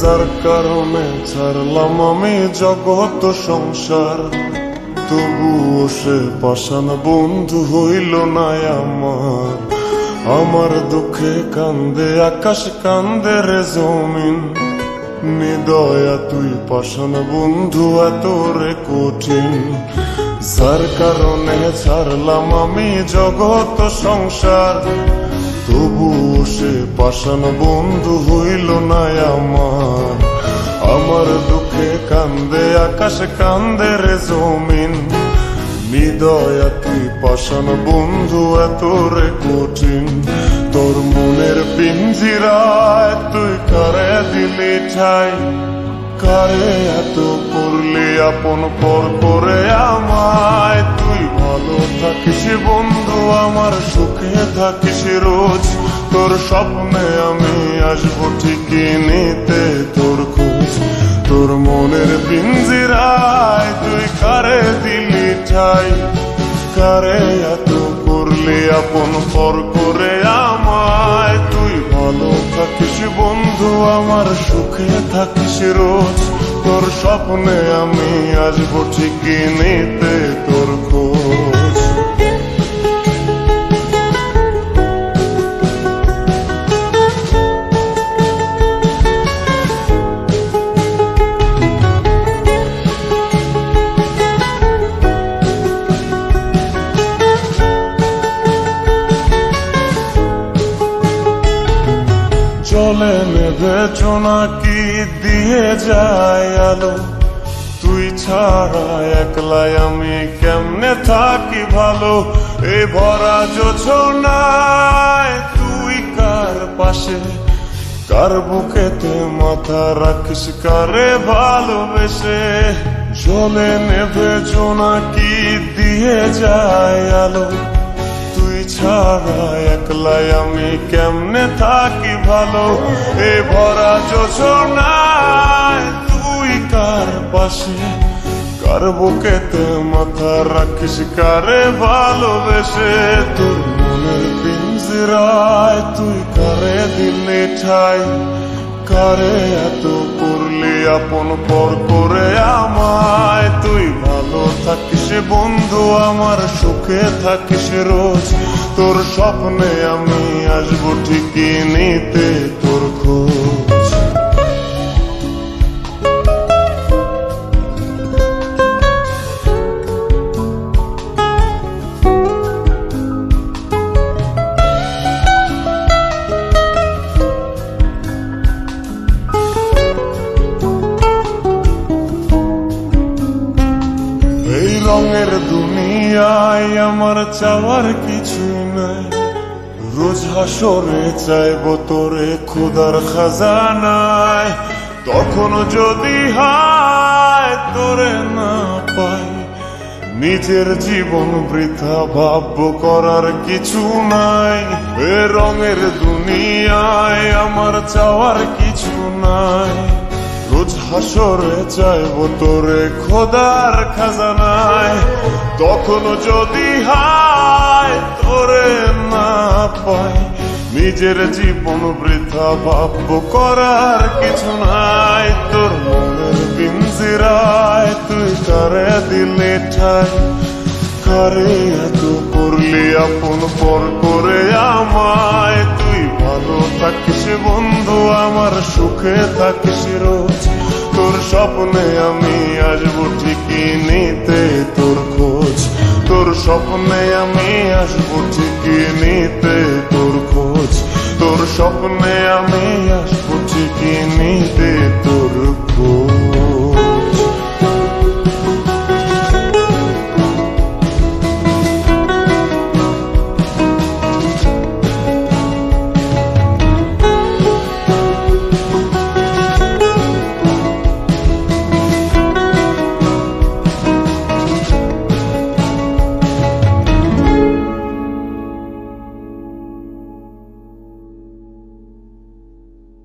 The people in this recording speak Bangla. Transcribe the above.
যার কারণে ছাড়লাম আমি জগৎ সংসার, তবুও সে পাষাণ বন্ধু হইল না আমার। আমার দুঃখে কান্দে আকাশ, কান্দে রে জমিন, নিদয়া তুই পাষাণ বন্ধু এত রে কঠিন। যার কারণে ছাড়লাম আমি জগৎ সংসার, তবুও সে পাষাণ বন্ধু হইল না আমার। আমার দুঃখে কান্দে আকাশ, কান্দে রে জমিন, নিদয়া তুই পাষাণ বন্ধু এত রে কঠিন। তোর মনের পিঞ্জিরায় তুই কারে দিলি ঠাই, কারে এত করলি আপন পর করে আমায়। তুই ভালো থাকিস বন্ধু আমার, সুখে থাকিস রোজ, তোর স্বপ্নে আমি আসবো ঠিকই নিতে তোর খোঁজ। তোর মনের পিঞ্জিরায় তুই কারে দিলি ঠাই, কারে এত করলি আপন পর করে আমায়। তুই ভালো থাকিস বন্ধু আমার, সুখে থাকিস রোজ, তোর স্বপ্নে আমি আসবো ঠিকই নিতে তোর খোঁজ। জলে নেভে জোনাকি দিয়ে যায় আলো, তুই ছাড়া একলাই আমি কেমনে থাকি ভালো। এই ভরা জোছনায় তুই কার পাশে, কার বুকেতে মাথা রাখিস কারে ভালোবেসে। জলে নেভে জোনাকি দিয়ে যায় আলো, তুই ছাড়া একলাই আমি কেমনে থাকি ভালো। এ ভরা জোছনায় তুই কার পাশে, কার বুকেতে মাথা রাখিস কারে ভালোবেসে। তোর মনের পিঞ্জিরায় তুই কারে দিলি ঠাই, কারে এত করলি আপন পর করে আমায়। তুই ভালো থাকিস বন্ধু আমার, সুখে থাকিস রোজ, তোর স্বপ্নে আমি আসবো ঠিকই নিতে তোর খোঁজ। রঙের দুনিয়ায় আমার চাওয়ার কিছুই নাই, রোজ হাসরে চাইবো তোরে খোদার খাজানায়। তখন যদি হায় তোরে না পাই, নিজের জীবন বৃথা ভাববো করার কিছু নাই। এ রঙের দুনিয়ায় আমার চাওয়ার কিছু নাই, রোজ হাসরে চাইবো তোরে খোদার খাজানায়। তখন যদি হায় তোরে না পাই, নিজের জীবন বৃথা ভাববো করার কিছু নাই। তোর মনের পিঞ্জিরায় তুই কারে দিলি ঠাই, কারে এত করলি আপন পর করে আমায়। তুই ভালো থাকিস বন্ধু আমার, সুখে থাকিস রোজ, তোর স্বপ্নে আমি আসবো ঠিকই নিতে তোর খোঁজ, তোর স্বপ্নে আমি আসবো ঠিকই নিতে তোর খোঁজ, তোর স্বপ্নে আমি আসবো।